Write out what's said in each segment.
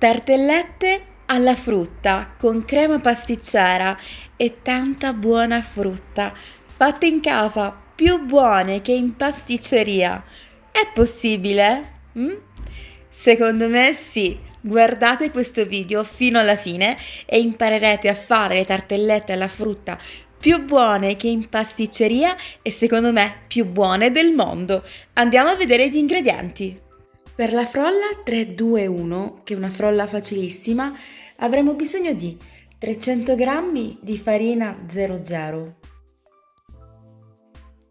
Tartellette alla frutta con crema pasticcera e tanta buona frutta, fatte in casa, più buone che in pasticceria. È possibile? Mm? Secondo me sì. Guardate questo video fino alla fine e imparerete a fare le tartellette alla frutta più buone che in pasticceria e secondo me più buone del mondo. Andiamo a vedere gli ingredienti. Per la frolla 3-2-1, che è una frolla facilissima, avremo bisogno di 300 g di farina 00,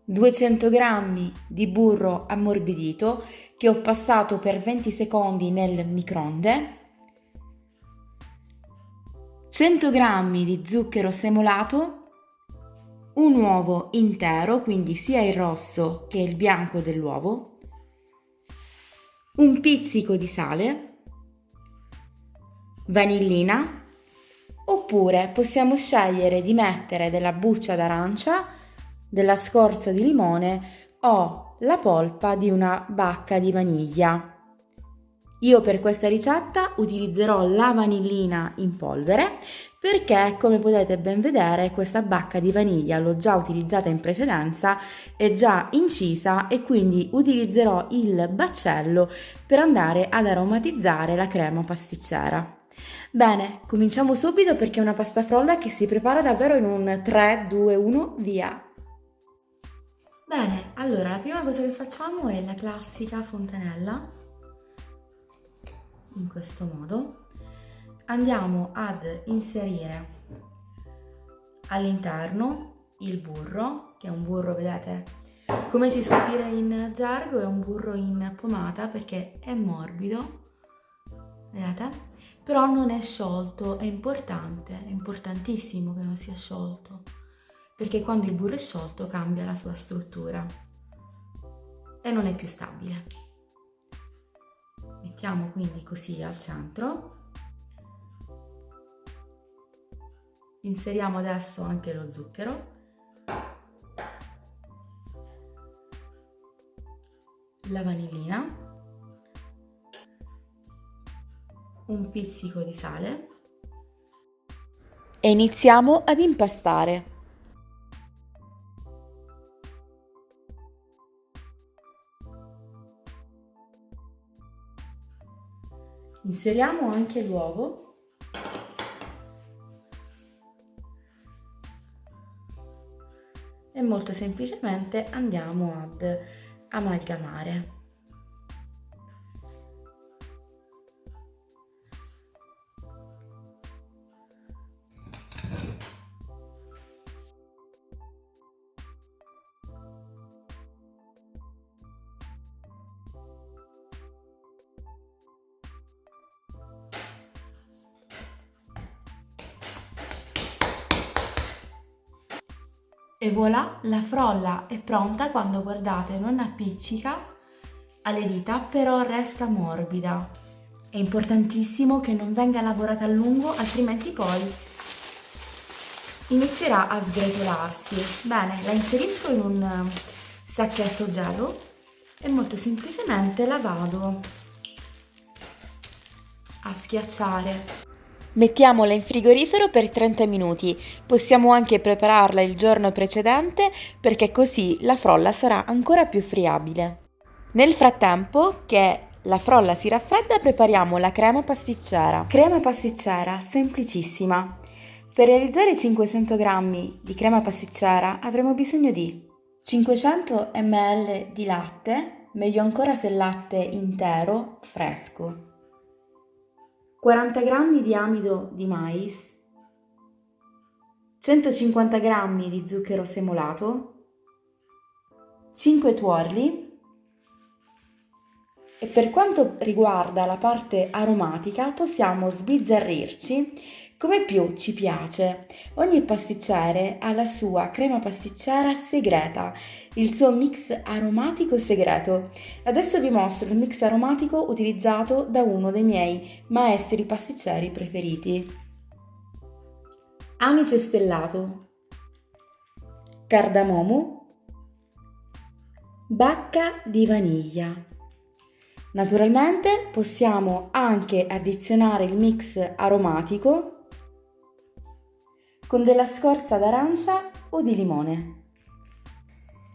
200 g di burro ammorbidito che ho passato per 20 secondi nel microonde, 100 g di zucchero semolato, un uovo intero, quindi sia il rosso che il bianco dell'uovo, un pizzico di sale, vanillina, oppure possiamo scegliere di mettere della buccia d'arancia, della scorza di limone o la polpa di una bacca di vaniglia. Io per questa ricetta utilizzerò la vanillina in polvere perché, come potete ben vedere, questa bacca di vaniglia l'ho già utilizzata in precedenza, è già incisa e quindi utilizzerò il baccello per andare ad aromatizzare la crema pasticcera. Bene, cominciamo subito perché è una pasta frolla che si prepara davvero in un 3, 2, 1, via! Bene, allora la prima cosa che facciamo è la classica fontanella. In questo modo andiamo ad inserire all'interno il burro, che è un burro, vedete, come si suol dire in gergo, è un burro in pomata perché è morbido, vedete, però non è sciolto. È importante, è importantissimo che non sia sciolto, perché quando il burro è sciolto cambia la sua struttura e non è più stabile. Mettiamo quindi così al centro, inseriamo adesso anche lo zucchero, la vanillina, un pizzico di sale e iniziamo ad impastare. Inseriamo anche l'uovo e molto semplicemente andiamo ad amalgamare. E voilà, la frolla è pronta. Quando guardate non appiccica alle dita, però resta morbida. È importantissimo che non venga lavorata a lungo, altrimenti poi inizierà a sgretolarsi. Bene, la inserisco in un sacchetto gelo e molto semplicemente la vado a schiacciare. Mettiamola in frigorifero per 30 minuti, possiamo anche prepararla il giorno precedente perché così la frolla sarà ancora più friabile. Nel frattempo che la frolla si raffredda prepariamo la crema pasticcera. Crema pasticcera semplicissima. Per realizzare 500 g di crema pasticcera avremo bisogno di 500 ml di latte, meglio ancora se latte intero, fresco. 40 g di amido di mais, 150 g di zucchero semolato, 5 tuorli e per quanto riguarda la parte aromatica possiamo sbizzarrirci come più ci piace. Ogni pasticcere ha la sua crema pasticcera segreta, il suo mix aromatico segreto. Adesso vi mostro il mix aromatico utilizzato da uno dei miei maestri pasticceri preferiti. Anice stellato, cardamomo, bacca di vaniglia, Naturalmente possiamo anche addizionare il mix aromatico con della scorza d'arancia o di limone.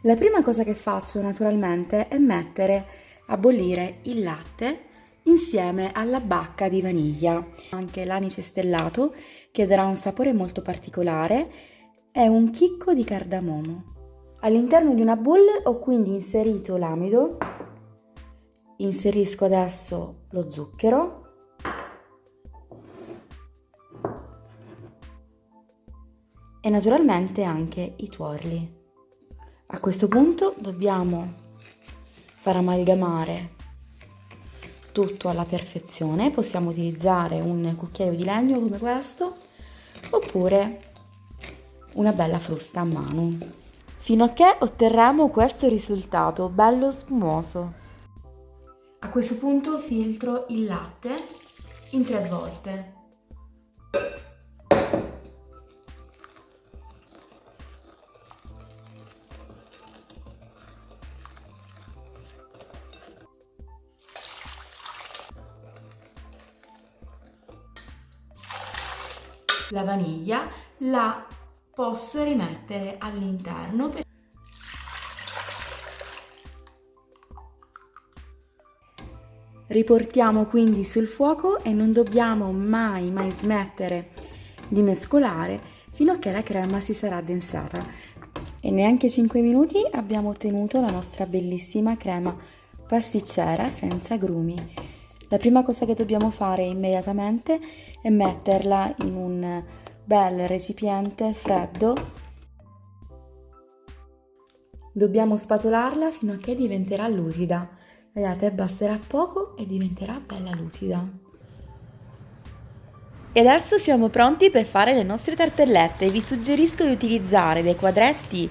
La prima cosa che faccio naturalmente è mettere a bollire il latte insieme alla bacca di vaniglia, anche l'anice stellato che darà un sapore molto particolare e un chicco di cardamomo. All'interno di una bowl ho quindi inserito l'amido, inserisco adesso lo zucchero e naturalmente anche i tuorli. A questo punto dobbiamo far amalgamare tutto alla perfezione. Possiamo utilizzare un cucchiaio di legno come questo oppure una bella frusta a mano, fino a che otterremo questo risultato bello spumoso. A questo punto filtro il latte in 3 volte. La vaniglia la posso rimettere all'interno. Riportiamo quindi sul fuoco e non dobbiamo mai smettere di mescolare fino a che la crema si sarà addensata. E neanche 5 minuti abbiamo ottenuto la nostra bellissima crema pasticcera senza agrumi. La prima cosa che dobbiamo fare immediatamente è metterla in un bel recipiente freddo. Dobbiamo spatolarla fino a che diventerà lucida. Vedete, basterà poco e diventerà bella lucida. E adesso siamo pronti per fare le nostre tartellette. Vi suggerisco di utilizzare dei quadretti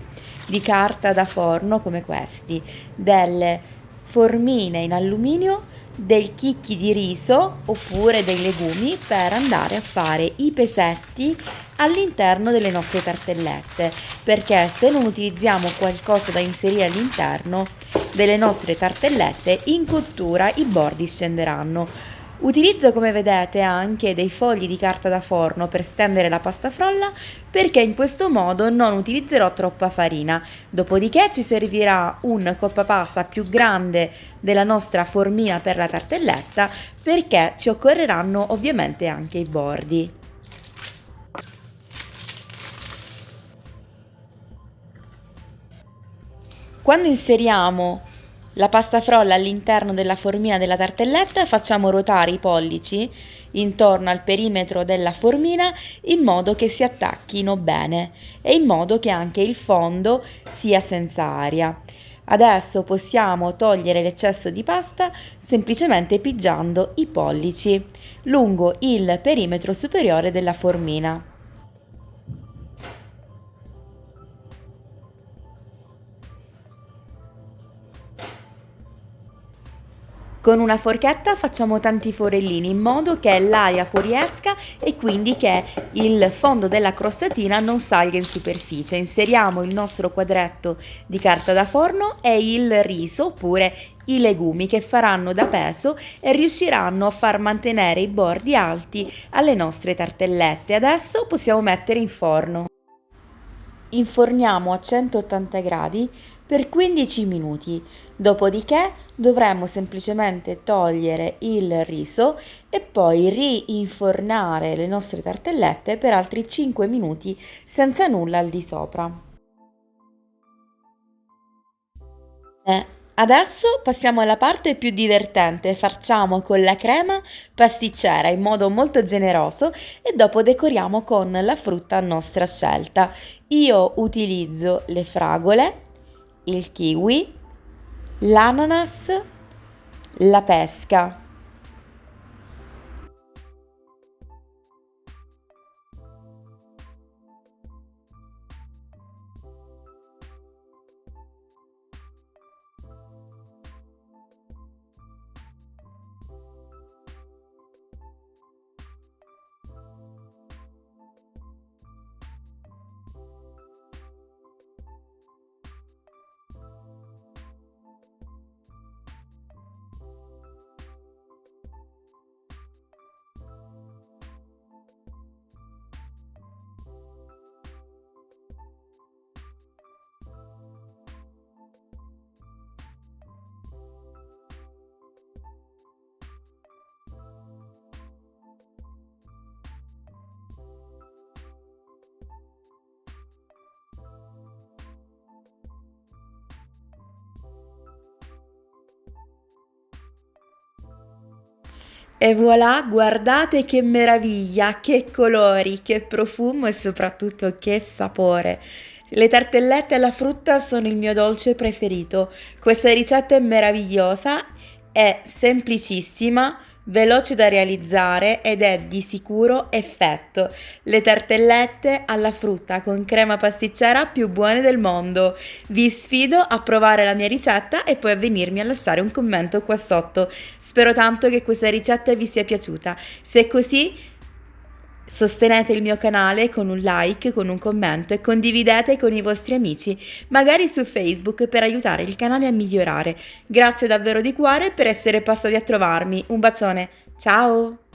di carta da forno come questi, delle formine in alluminio, dei chicchi di riso oppure dei legumi per andare a fare i pesetti all'interno delle nostre tartellette, perché se non utilizziamo qualcosa da inserire all'interno delle nostre tartellette, in cottura i bordi scenderanno. Utilizzo, come vedete, anche dei fogli di carta da forno per stendere la pasta frolla, perché in questo modo non utilizzerò troppa farina. Dopodiché ci servirà un coppapasta più grande della nostra formina per la tartelletta, perché ci occorreranno ovviamente anche i bordi. Quando inseriamo la pasta frolla all'interno della formina della tartelletta, facciamo ruotare i pollici intorno al perimetro della formina in modo che si attacchino bene e in modo che anche il fondo sia senza aria. Adesso possiamo togliere l'eccesso di pasta semplicemente pigiando i pollici lungo il perimetro superiore della formina. Con una forchetta facciamo tanti forellini in modo che l'aria fuoriesca e quindi che il fondo della crostatina non salga in superficie. Inseriamo il nostro quadretto di carta da forno e il riso oppure i legumi che faranno da peso e riusciranno a far mantenere i bordi alti alle nostre tartellette. Adesso possiamo mettere in forno. Inforniamo a 180 gradi per 15 minuti, dopodiché dovremo semplicemente togliere il riso e poi rinfornare le nostre tartellette per altri 5 minuti senza nulla al di sopra. Adesso passiamo alla parte più divertente, facciamo con la crema pasticcera in modo molto generoso e dopo decoriamo con la frutta a nostra scelta. Io utilizzo le fragole, il kiwi, l'ananas, la pesca. E voilà, guardate che meraviglia, che colori, che profumo e soprattutto che sapore. Le tartellette alla frutta sono il mio dolce preferito. Questa ricetta è meravigliosa, è semplicissima, veloce da realizzare ed è di sicuro effetto. Le tartellette alla frutta con crema pasticcera più buone del mondo. Vi sfido a provare la mia ricetta e poi a venirmi a lasciare un commento qua sotto. Spero tanto che questa ricetta vi sia piaciuta. Se è così, sostenete il mio canale con un like, con un commento e condividete con i vostri amici, magari su Facebook, per aiutare il canale a migliorare. Grazie davvero di cuore per essere passati a trovarmi. Un bacione, ciao!